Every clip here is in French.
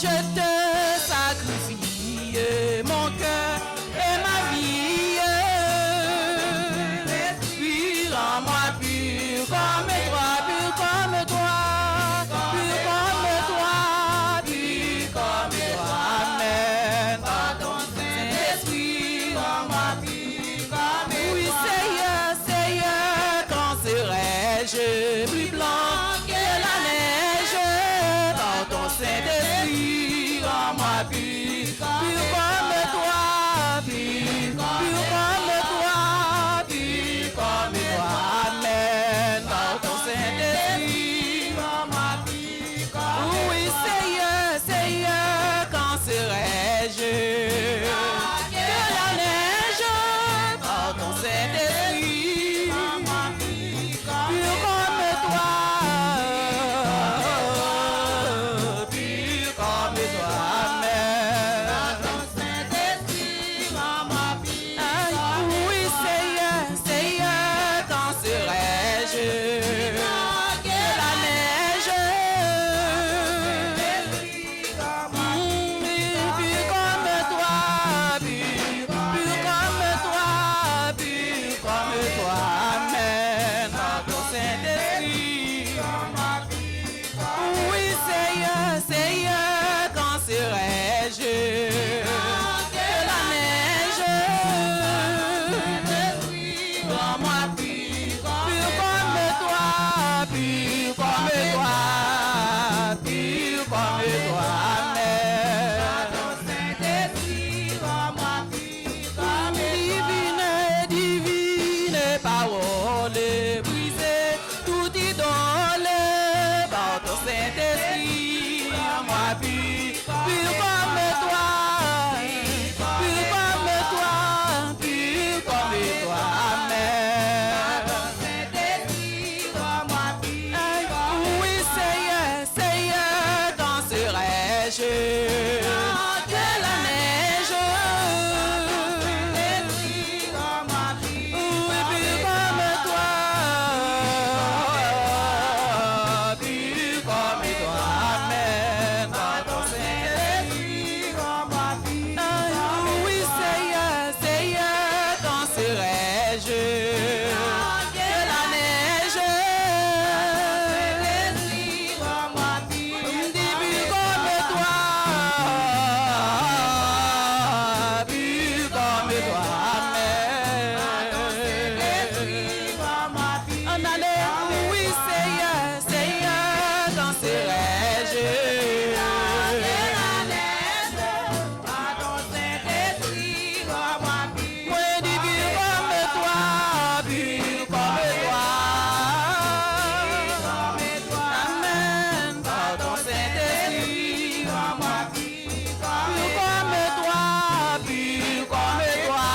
je te sacrifie mon cœur et ma vie. Respire en moi pur comme toi, pur comme toi, pur comme toi, pur comme toi. Amen. Par ton Saint-Esprit en moi pur comme toi. Oui, Seigneur, Seigneur, quand serai-je plus blanc que la neige? Par ton Saint-Esprit en moi pur comme toi, pur comme toi, pur comme toi. Amen. Par ton Saint-Esprit en moi pur comme toi. Oui, Seigneur, Seigneur, quand serai-je que la neige? Par ton Saint-Esprit en moi pur comme toi, pur comme toi. Amen. Par ton Saint-Esprit en moi pur comme toi. Oui, Seigneur, Seigneur, quand serai-je que la neige? Pur comme toi, pur comme toi, pur comme toi. Amen. Par ton Saint-Esprit. Oui, Seigneur, Seigneur, quand serai-je que la neige? Rends-moi pur comme toi, pur comme toi, pur comme toi. Amen. Divine, divine parole, briser tout idole. Par ton Saint-Esprit, moi pur comme toi, pur comme toi, pur comme toi. Amen. Oui, Seigneur, Seigneur, quand serai-je que la neige? Oui, pur comme toi, pur comme toi. Amen. Par ton Saint-Esprit, oui, Seigneur, Seigneur, quand serai-je que la neige? Dis pur comme toi, pur comme toi. Amen. En année, oui, Seigneur, Seigneur, quand serai-je moi dis pur comme toi, pur comme toi. Amen. Par ton Saint-Esprit, pur comme toi, pur comme toi, pur comme toi.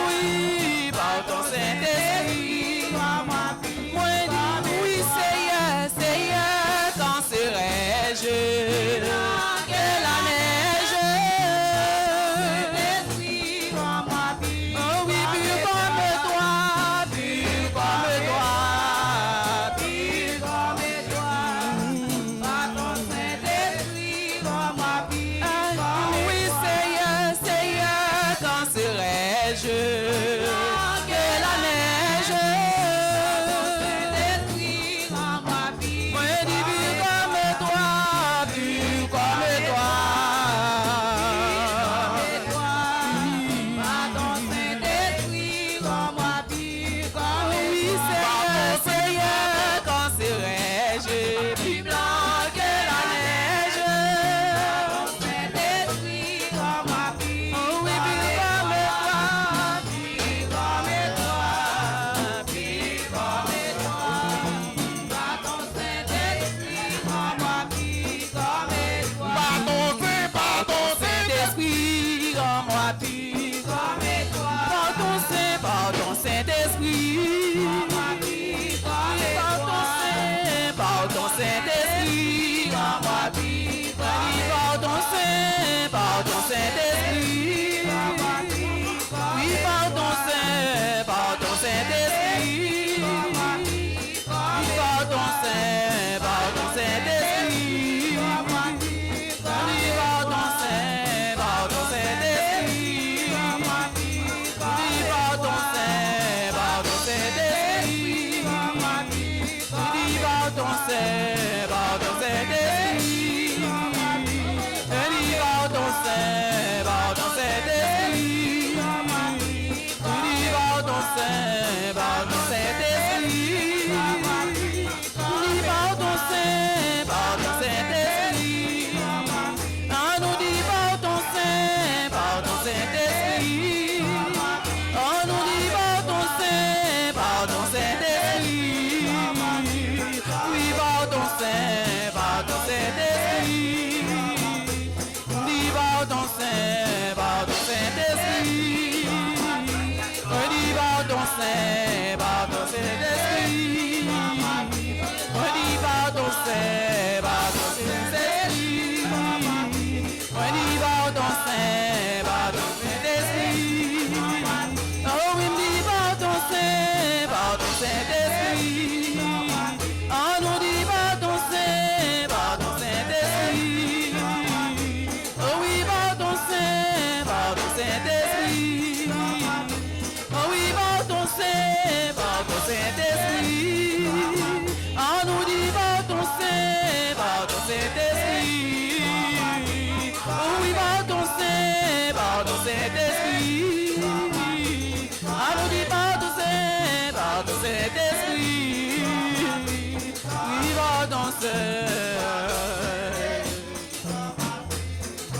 Oui, par ton Saint-Esprit, moi dis oui, Seigneur, Seigneur, quand serai-je que la neige? Oh oui, pur comme toi, pur comme toi, pur comme toi. Oui, Seigneur, Seigneur, quand serai-je que la neige? Moi dis pur comme toi, pur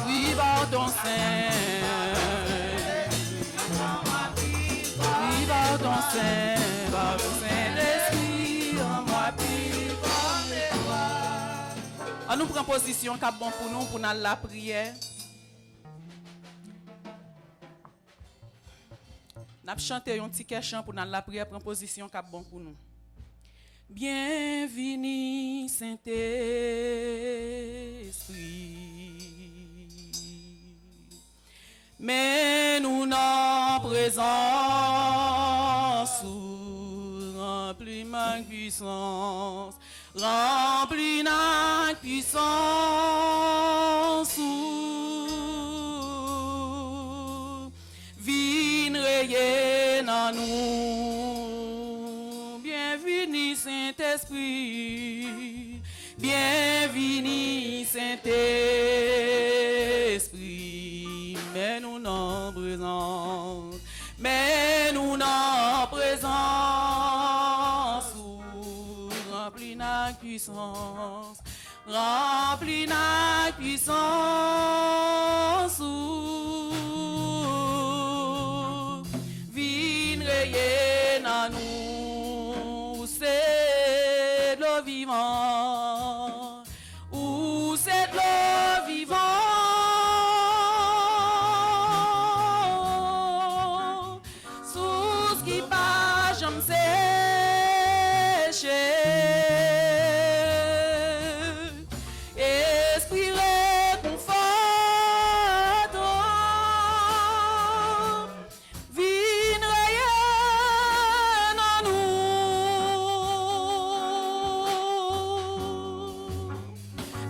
Oui, pardon, Saint. Oui, pardon, Saint. Pardon, Saint-Esprit, en moi, puis comme toi. Nous prenons position, cap bon pour nous, pour la prière. Nous chanté un petit chant pour la prière, prendre position, cap bon pour nous. Bienvenue, Saint-Esprit. Mais nous n'en présence, remplis ma puissance, remplis ma puissance. Viens rayer dans nous. Bienvenue, Saint-Esprit. Bienvenue, Saint-Esprit. Mais nous n'en présence. Mais nous n'en présence. Remplis notre puissance. Remplis notre puissance. Viens rayer dans nous. C'est de l'eau vivante. Ou c'est de l'eau vivante. Sous qui pas j'aime sécher. Esprit réconfortant. Viens rayer dans nous.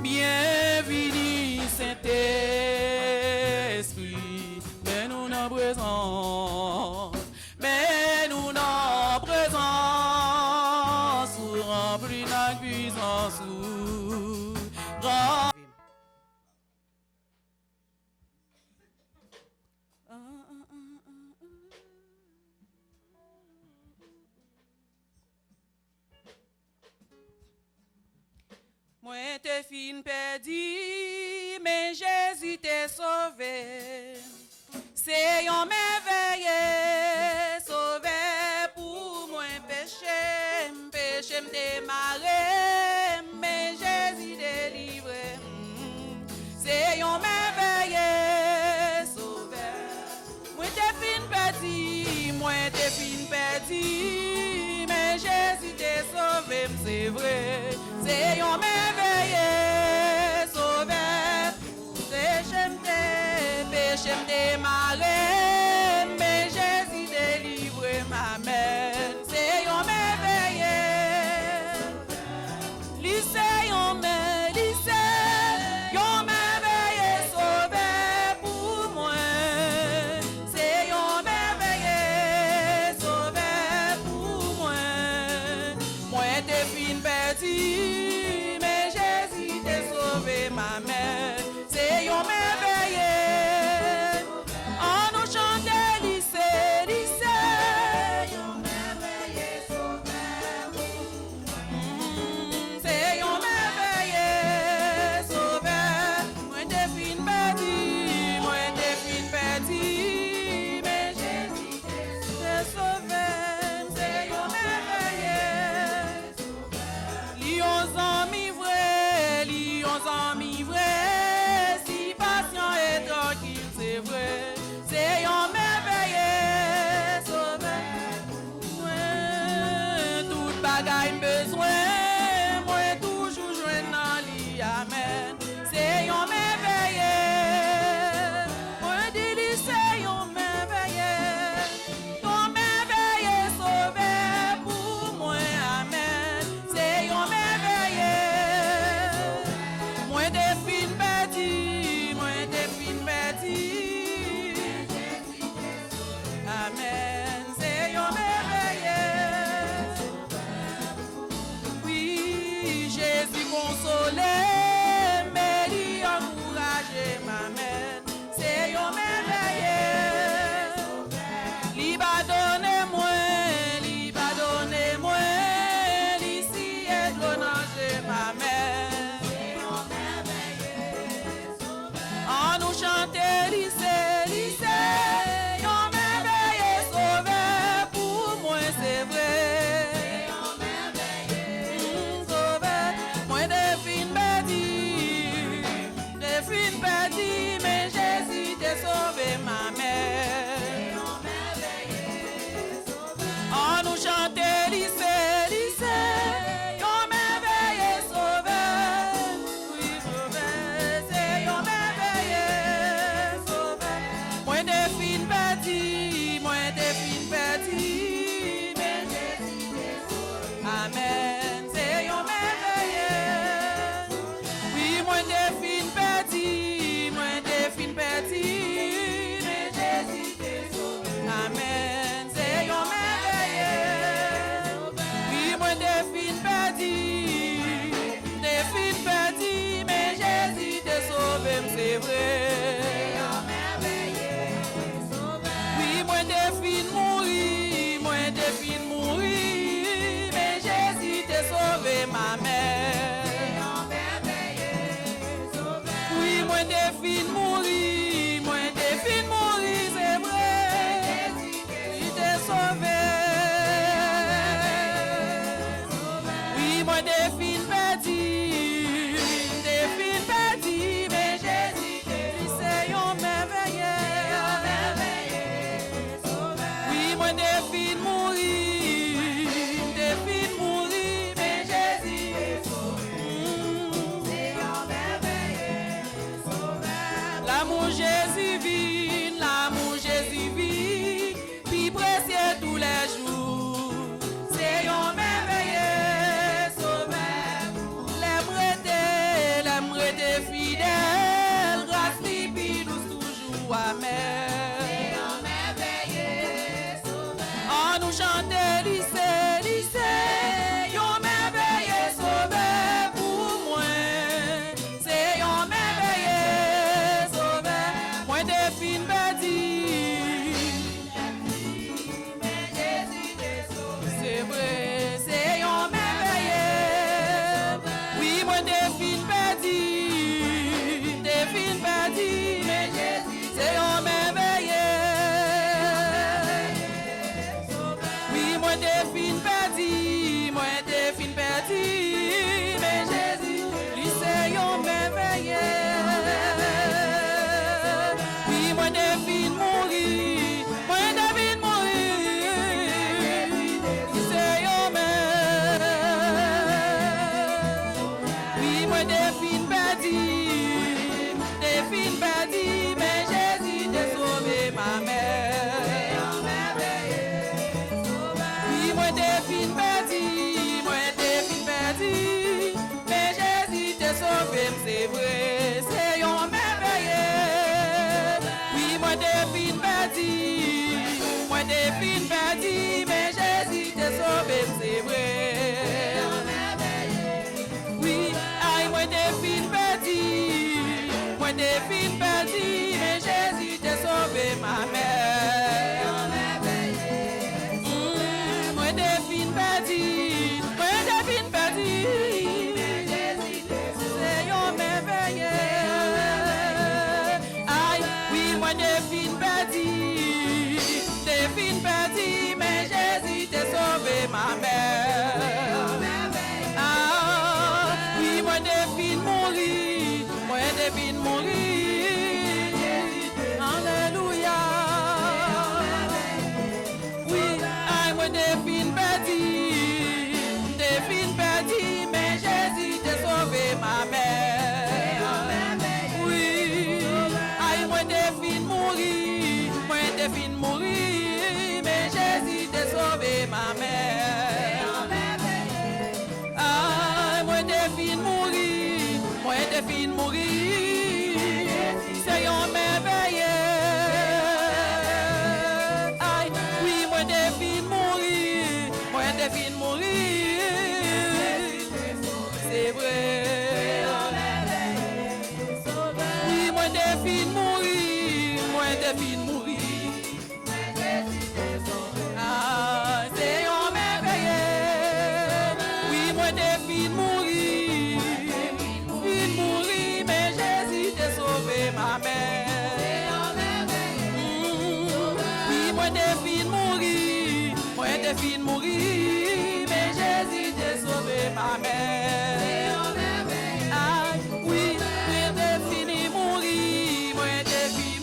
Bienvenue, Saint-Esprit. Mais nous n'en présence. Mais nous n'en présence. Remplis notre puissance. Moi t'es fin perdu, mais Jésus t'est sauvé. C'est un merveilleux sauvé pour moi péché, péché me démarré, mais Jésus délivré. C'est un merveilleux sauvé. Moi t'es fin perdu, moi t'es fin perdu, mais Jésus t'est sauvé, c'est vrai. C'est un merveilleux sauvé. Péché me démarré, mais Jésus délivré ma mère. C'est un merveilleux. Lycée, un merveilleux sauvé pour moi. C'est un merveilleux sauvé pour moi. Moi t'es fin perdu, mais Jésus t'est sauvé ma mère. C'est un merveilleux. On nous chante lycée, lycée. Un merveilleux sauvé pour moi. C'est un merveilleux sauvé. Moi t'es fin perdu, moi t'es fin perdu, mais Jésus t'est sauvé. C'est un merveilleux sauvé. Lions amis vrais, moi de fin mourir, moi de fin mourir, c'est vrai. Il t'a sauvé. Oui, moi de fin perdu, mais Jésus, c'est un merveilleux. Oui, moi de fin mourir, mais Jésus est sauvé. L'amour Jésus vit, puis précieux tous les jours. C'est un merveilleux sauveur. L'aimerait fidèle, grâce puis douce toujours amère. C'est un merveilleux sauveur. On nous chante lycée, un merveilleux sauveur pour moi. C'est un merveilleux sauveur. Moi de fin perdu. C'est vrai, c'est un merveilleux. Oui, moi de fin perdu, mais Jésus, c'est un merveilleux. Oui, moi de fin perdu, mais Jésus, lui c'est un merveilleux. Oui, moi de fin mourir, c'est un merveilleux. Oui, moi de fin perdu, mais Jésus t'a sauvé ma mère. Oui, moi de fin perdu, mais Jésus t'a sauvé, c'est vrai, c'est un merveilleux. Oui, moi de fin perdu, mais Jésus t'a sauvé, c'est vrai. Oui, aïe, moi de fin perdu, mais Jésus t'a sauvé ma mère. Moi de fin perdu, c'est un merveilleux. Aïe, oui, moi de fin perdu, mais Jésus t'a sauvé ma mère. Ah, oui, moi de fin mourir, Alléluia. Oui, aïe, moi de fin perdu, mais Jésus t'a sauvé ma mère. Oui, aïe, moi de fin mourir, mais Jésus t'a sauvé ma mère. Ah, moi de fin mourir, c'est un merveilleux. Aïe, oui, moi de fin mourir, c'est vrai. Oui, moi de fin mourir, ah, c'est un merveilleux. Oui, moi de fin mourir, mais Jésus t'a sauvé ma mère. Oui, moi de fin mourir, mais Jésus t'a sauvé ma mère. Ah, oui, moi de fin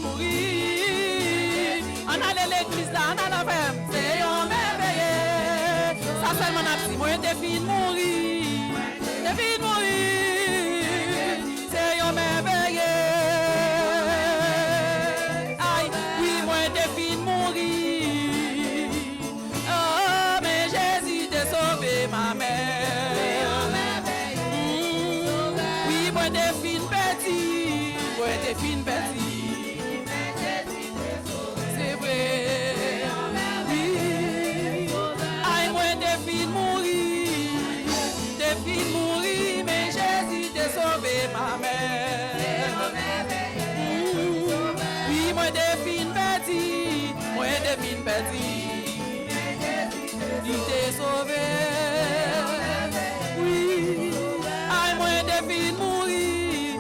mourir. On allait l'église là, on a la femme, c'est un merveilleux. Ça seulement a dit, moi de fin mourir, c'est un merveilleux. Aïe, oui, moi de fin mourir. Oh, mais Jésus t'a sauvé ma mère. Oui, moi de fin perdu, c'est vrai. Oui, aïe, moi de fin mourir, mais Jésus t'a sauvé ma mère. Oui, moi de fin perdu, il t'a sauvé. Oui, aïe, moi de fin mourir,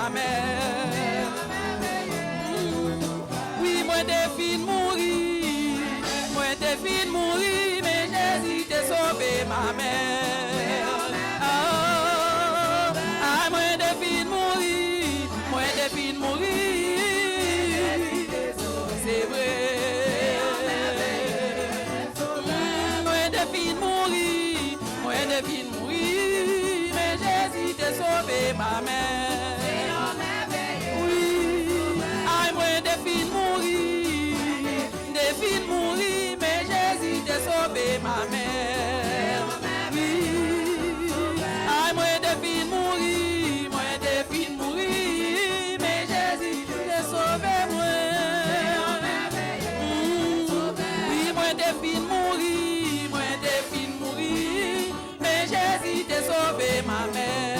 ma mère. Oui, moi défie de mourir, moi défie de mourir, mais Jésus t'a sauvé ma mère. Ah, moi défie de mourir, moi défie de mourir, c'est vrai. Moi défie de mourir, moi défie de mourir, mais Jésus t'a sauvé ma mère. Défie de mourir, mais Jésus t'a sauvé ma mère. Oui, ah, moi défie de mourir, moi défie de mourir, mais Jésus t'a sauvé moi. Oui, moi défie de mourir, moi défie de mourir, mais Jésus t'a sauvé ma mère.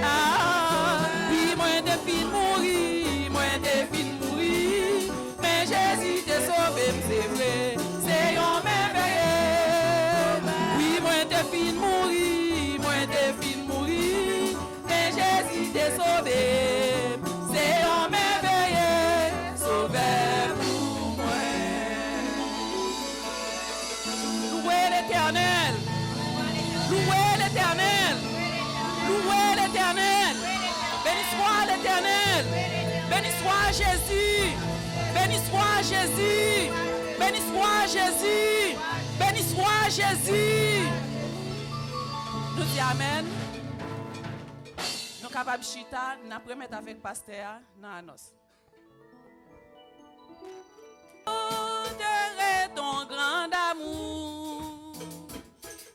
Ah, oui, moi défie de mourir, moi défie de mourir, mais Jésus t'a sauvé, c'est vrai, c'est un merveilleux. Oui, moi défie de mourir, moi défie de mourir, mais Jésus t'a sauvé, c'est un merveilleux, sauveur pour moi. Louez l'Éternel, louez l'Éternel, louez l'Éternel, béni soit l'Éternel, béni soit Jésus. Béni soit Jésus, béni soit Jésus, béni soit Jésus. Nous disons Amen. Nous sommes capables de chita, nous allons remettre avec pasteur dans la noce. Conterai ton grand amour,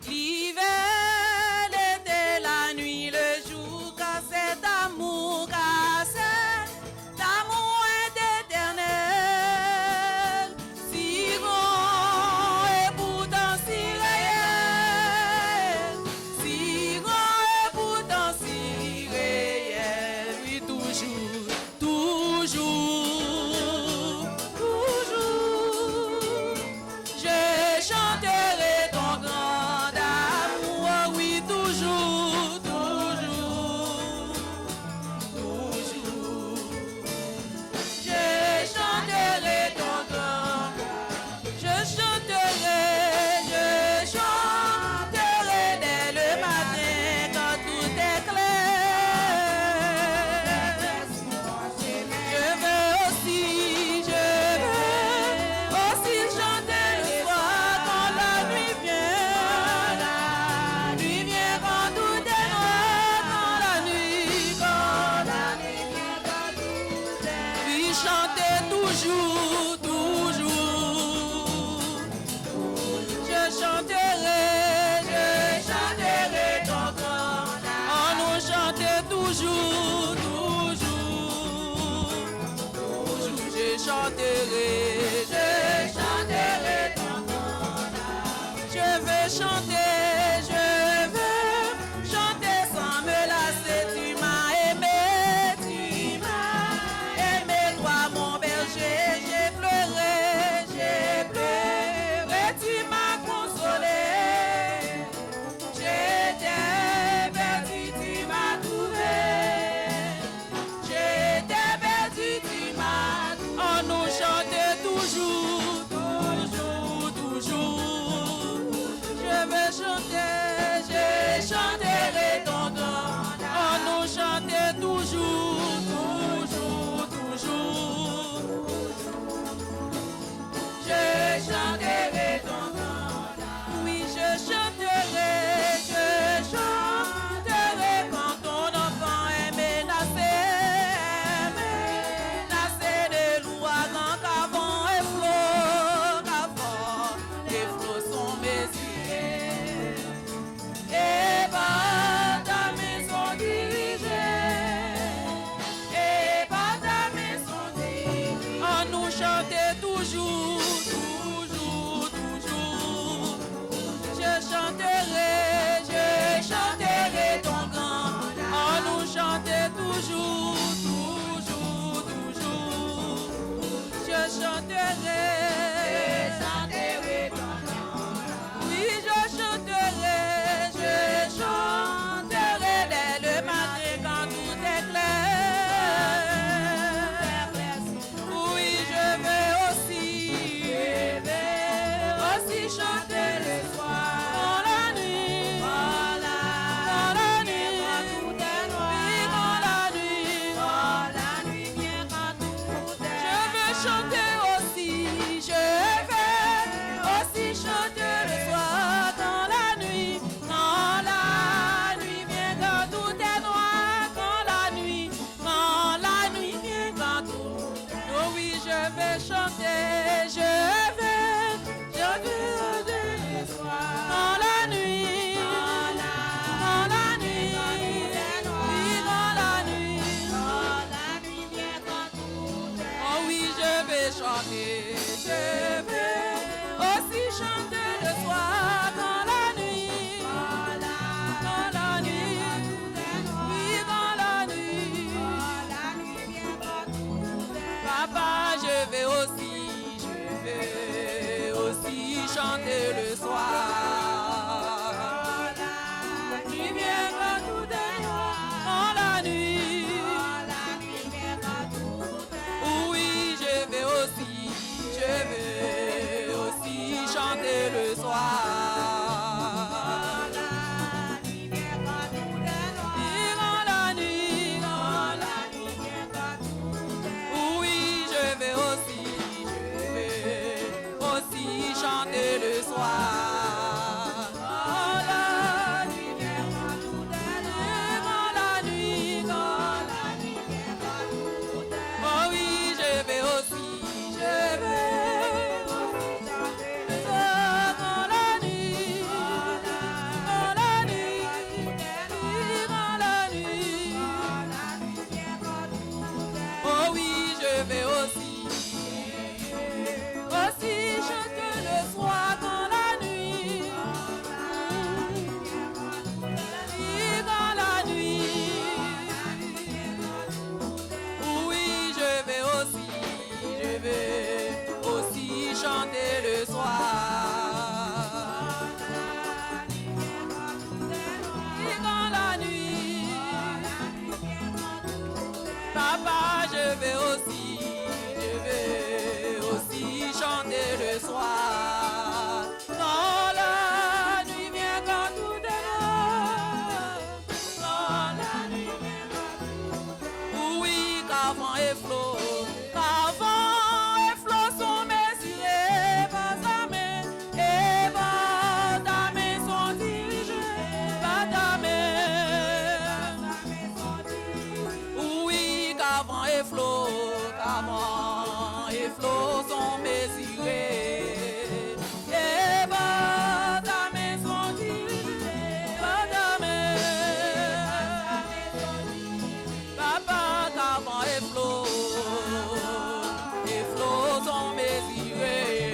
l'hiver, l'été, la nuit, le jour, quand cet amour casse. Nous chanter tout Papa, je vais aussi chanter le soir. Dans la nuit vient quand tout est noir. Dans la nuit vient quand tout est noir. Oui, qu'avant et flot, sont mesurés par ta main, et par ta main sont dirigés, par ta main. Oui, qu'avant et flot sont mesurés, et par ta main sont dirigés, par ta main. Papa, qu'avant et flot sont mesurés.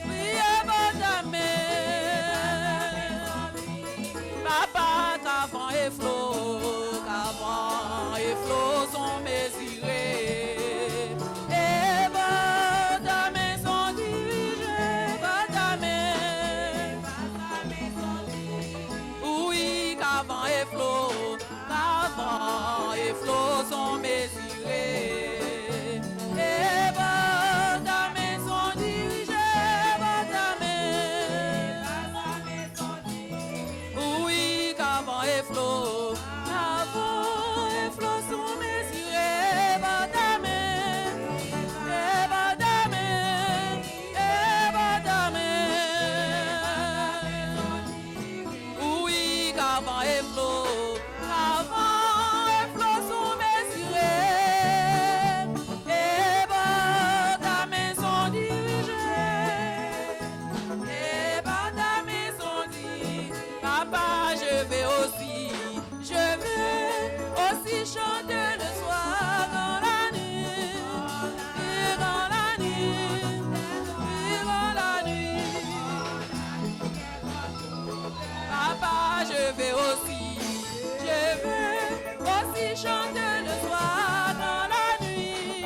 Oui, par ta main. Papa, qu'avant et flot sont mesurés. Et par ta main sont dirigés, par ta main. Oui, qu'avant et flot sont mesurés. Et par ta main sont dirigés, par ta main. Oui, qu'avant et flot sont mesurés, par ta main. Et par ta main, et par ta main. Oui, qu'avant et flot sont mesurés, et par ta main sont dirigés, et par ta main sont dirigés. Papa, je vais aussi chanter le soir dans la nuit, et dans la nuit, et dans la nuit. Papa, je vais aussi chanter le soir dans la nuit.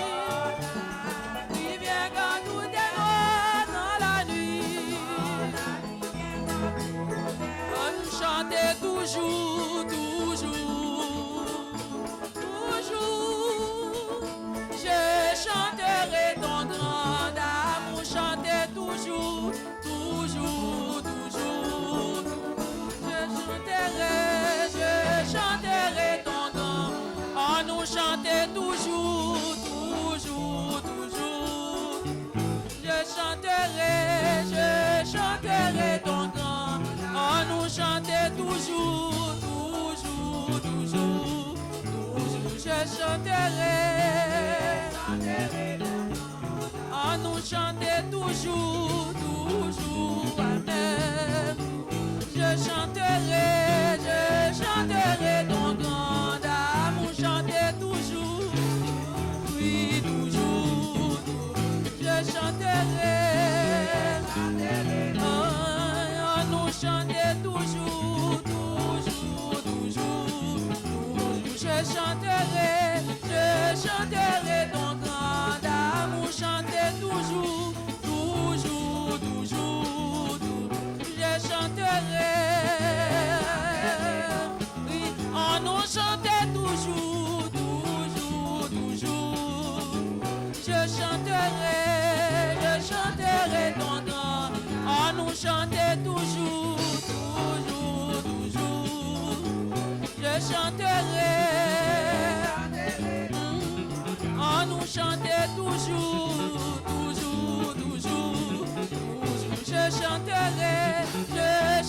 Il vient quand tout est noir dans la nuit. On chantait toujours, je chanterai ton grand amour, chanter toujours. Je chanterai ton grand. On nous chantait toujours. Je chanterai ton grand. On nous chantait toujours. Je chanterai. On nous chantait toujours. Amen. Je chanterai ton grand amour, chanter toujours, oui, toujours. Je chanterai, on nous chantait toujours. Je chanterai ton grand amour, chanter toujours. Je chanterai, oui, on nous chantait toujours. Je chanterai ton grand, on nous chantait toujours. Je chanterai, on nous chantait toujours. Je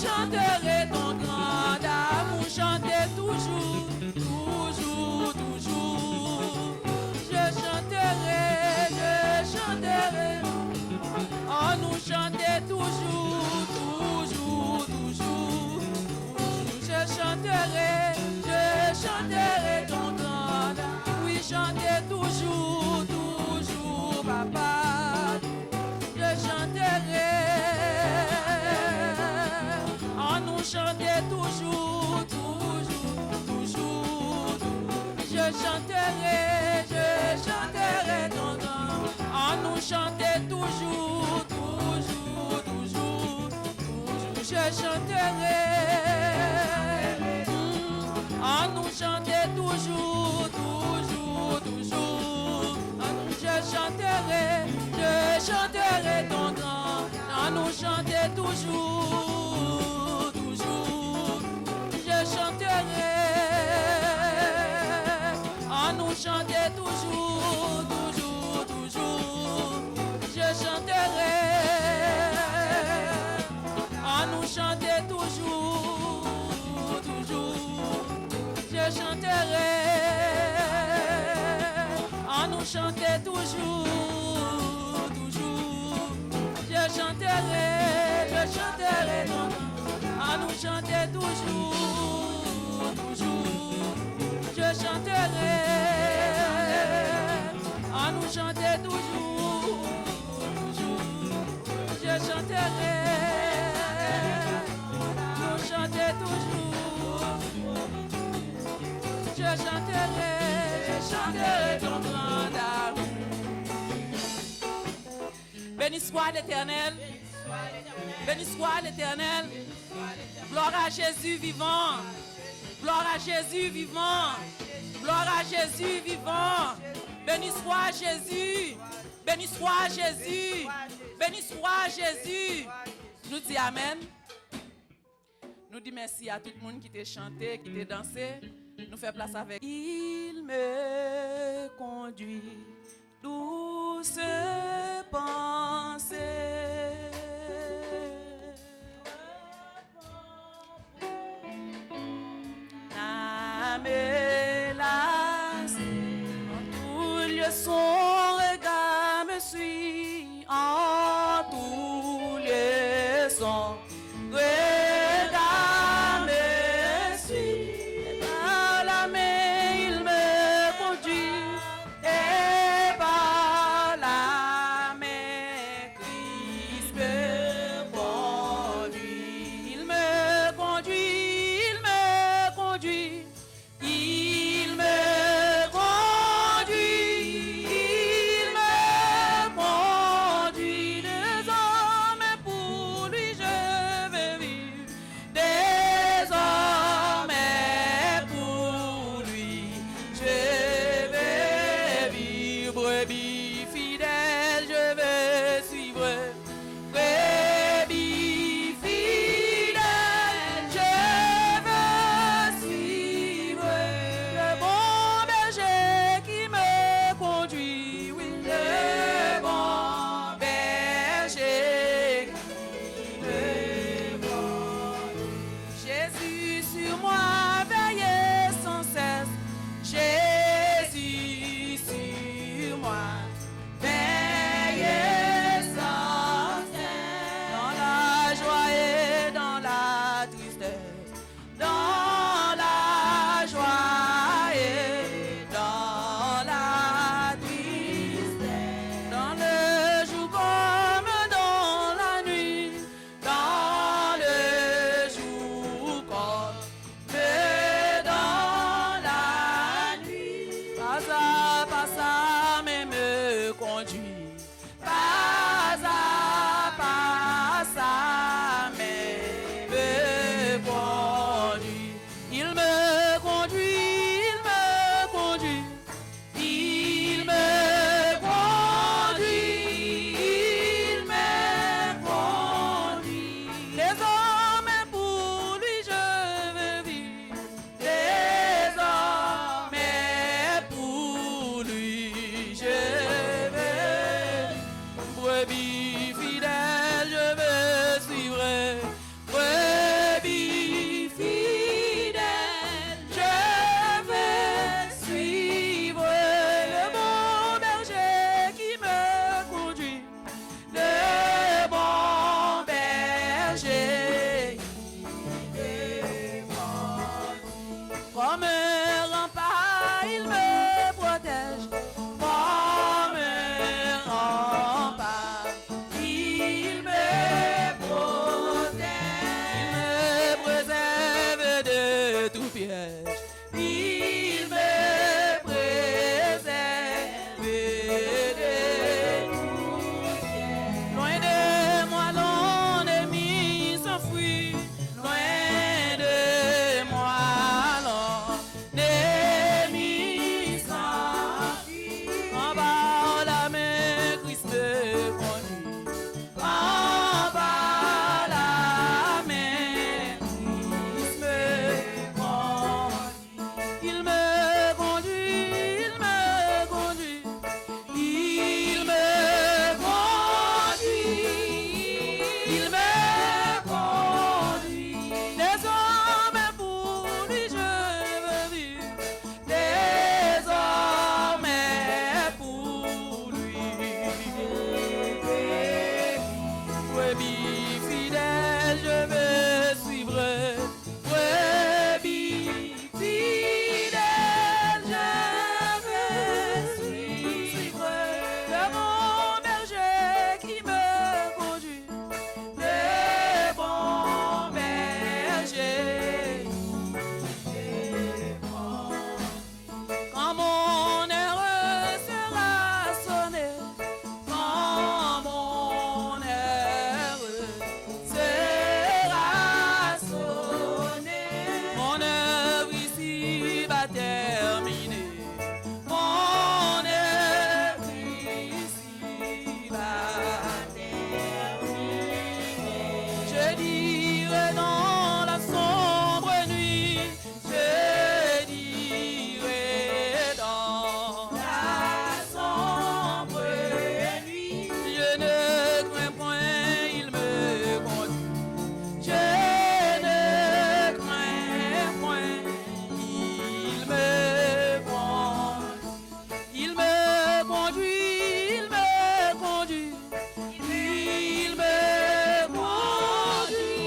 chanterai ton grand amour, chanter toujours. Je chanterai, on nous chantait toujours. Je chanterai ton grand amour, oui, chanter toujours, papa. Je chanterai, on nous chantait toujours. Je chanterai ton grand, on nous chantait toujours. Je chanterai, chanter toujours, toujours, toujours. Je chanterai ton grand. À nous chanter toujours, toujours. Je chanterai. À nous chanter toujours, toujours, toujours. Je chanterai. À nous chanter toujours, toujours. Je chanterai. À nous chanter toujours, toujours. Je chanterai non. À nous chanter toujours, toujours. Je chanterai. À nous chanter toujours, toujours. Je chanterai. Nous chanter toujours. Je chanterai ton grand amour. Béni soit l'Éternel. Béni soit l'Éternel. Gloire à Jésus vivant. Gloire à Jésus vivant. Gloire à Jésus vivant. Béni soit Jésus. Béni soit Jésus. Béni soit Jésus. Nous disons Amen. Nous disons merci à tout le monde qui t'a chanté, qui t'a dansé. Nous faisons place avec. Il me conduit douce pensée. N'âme lasse, en tout lieu son regard me suit, en tout lieu son regard me suit. Et par la main il me conduit, et par la main Christ me conduit. Il me conduit, il me conduit, il me conduit, il me conduit. Désormais pour lui je dirai dans la sombre nuit, je dirai dans la sombre nuit, je ne crains point, il me conduit. Je ne crains point, il me conduit. Il me conduit, il me conduit, il me conduit.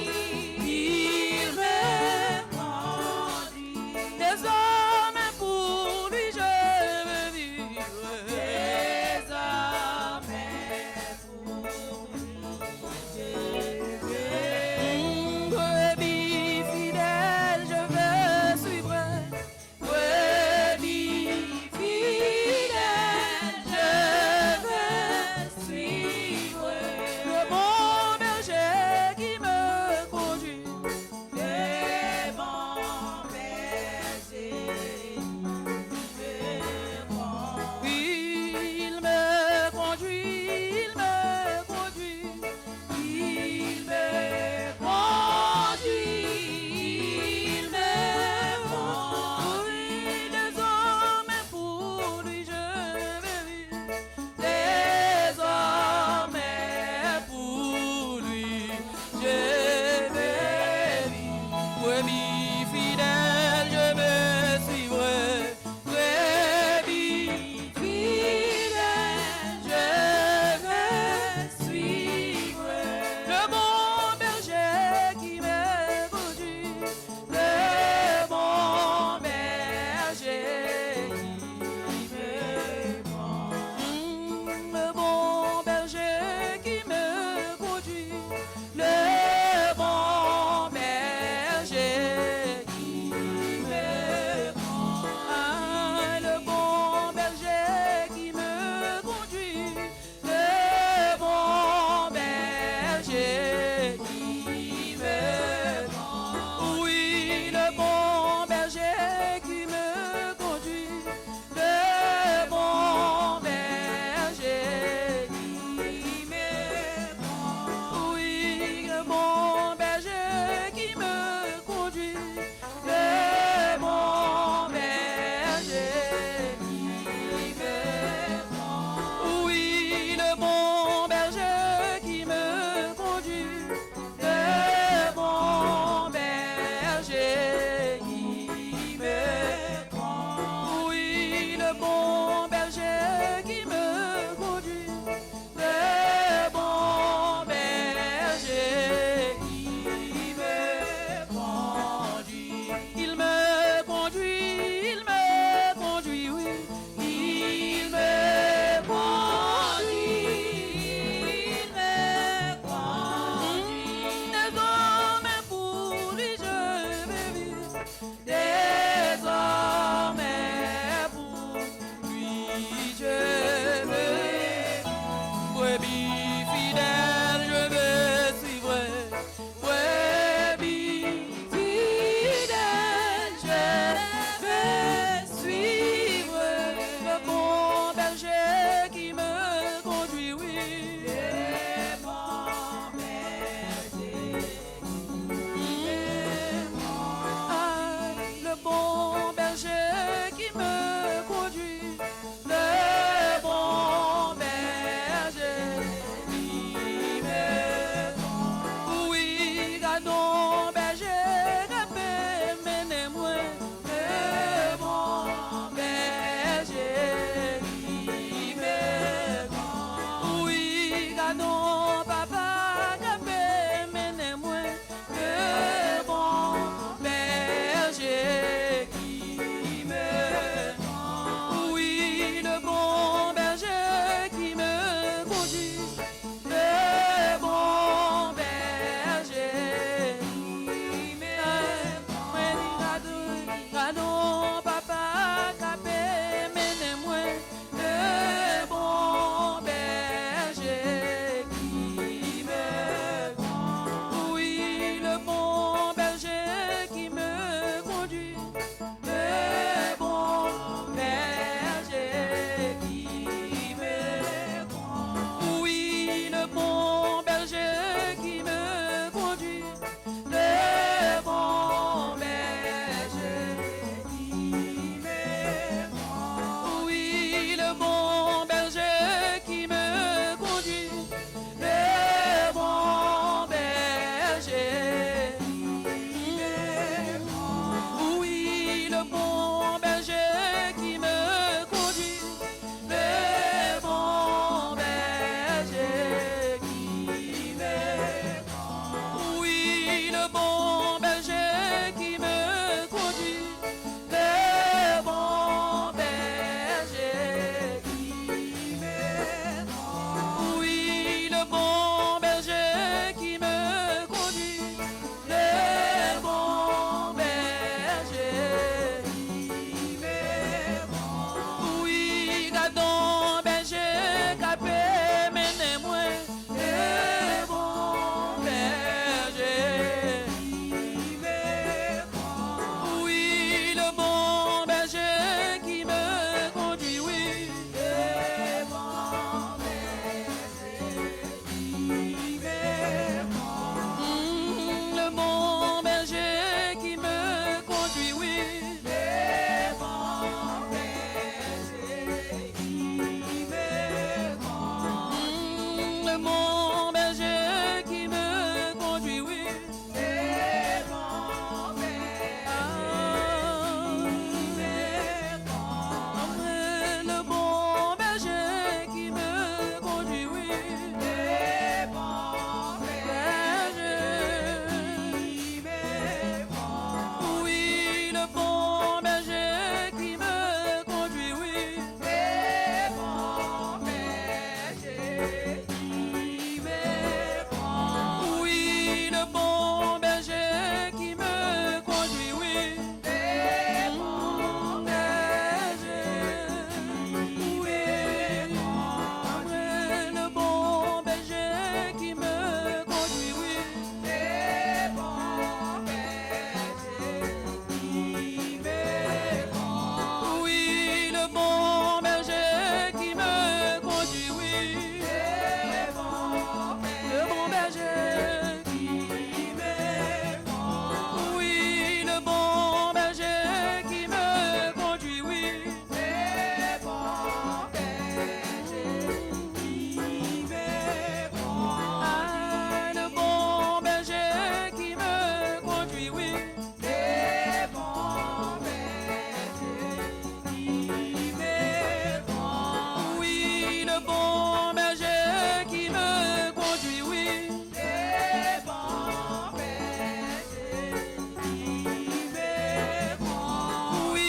le bon berger qui me conduit. Le bon berger qui me conduit. Oui, le bon berger qui me conduit. Le bon berger qui me conduit. Oui, gardons berger capé mener moi. Le bon berger qui me conduit. Oui, le bon berger qui me conduit. Oui, le bon berger qui me conduit. Le bon berger qui me conduit. Oui, le bon berger qui me conduit. Le bon berger qui me conduit. Oui, le bon berger. Le bon berger qui me conduit. Oui, le bon berger qui me conduit. Oui, le bon berger qui me conduit. Oui, le bon berger qui me conduit. Oui, le bon berger qui me conduit. Oui, le bon berger. Oui, le bon berger qui me conduit. Oui, le bon berger qui me conduit. Oui, le bon berger qui me conduit. Oui, le bon berger qui me conduit. Oui, le bon berger qui me conduit. Oui, le bon berger qui me conduit. Ah, le bon berger qui me conduit. Oui, le bon berger qui me conduit. Oui, le bon berger qui me conduit. Oui, le bon berger qui me conduit. Oui,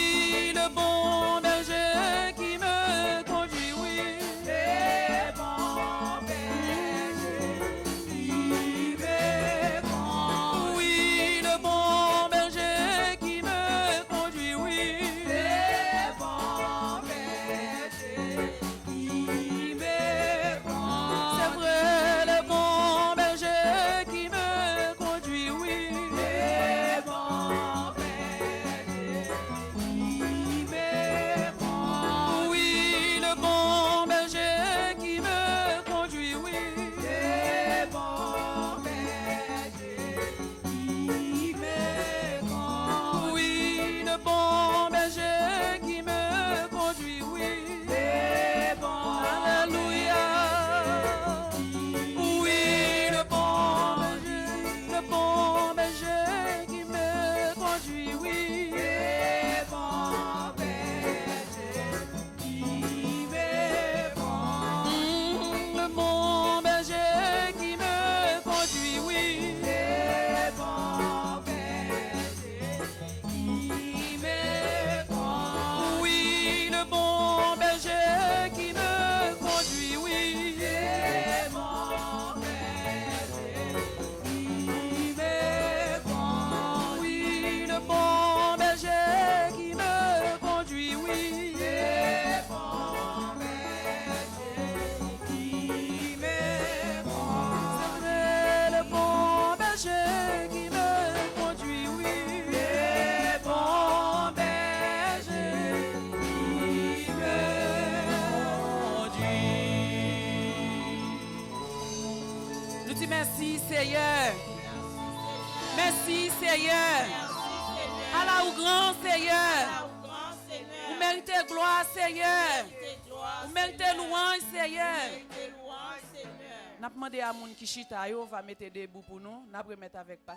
le bon berger qui me conduit. Oui, le bon berger qui me conduit. Oui, le bon berger qui me conduit. Oui, le bon berger qui me conduit. C'est vrai, le bon berger qui me conduit. Oui, le bon berger qui me conduit. Oui, le bon berger qui me conduit. Oui, le bon berger qui me conduit. Oui, le bon berger qui me conduit. Oui, le bon. Alléluia. Oui, le bon berger qui me conduit. Oui, le bon berger qui me conduit. Le bon berger qui me conduit. Oui, le bon berger qui me conduit. Oui, le bon berger qui me conduit. Oui, le bon berger qui me conduit. Oui, le bon berger qui me conduit. Oui, le bon berger qui me conduit. C'est vrai, le bon berger qui me conduit. Oui, le bon berger qui me conduit. Nous disons merci Seigneur. Merci Seigneur. Allah au grand Seigneur. Vous méritez gloire Seigneur. Vous méritez louange Seigneur. N'a demandé à moun qui chita yo va mettre debout pour nous, n'a remettre avec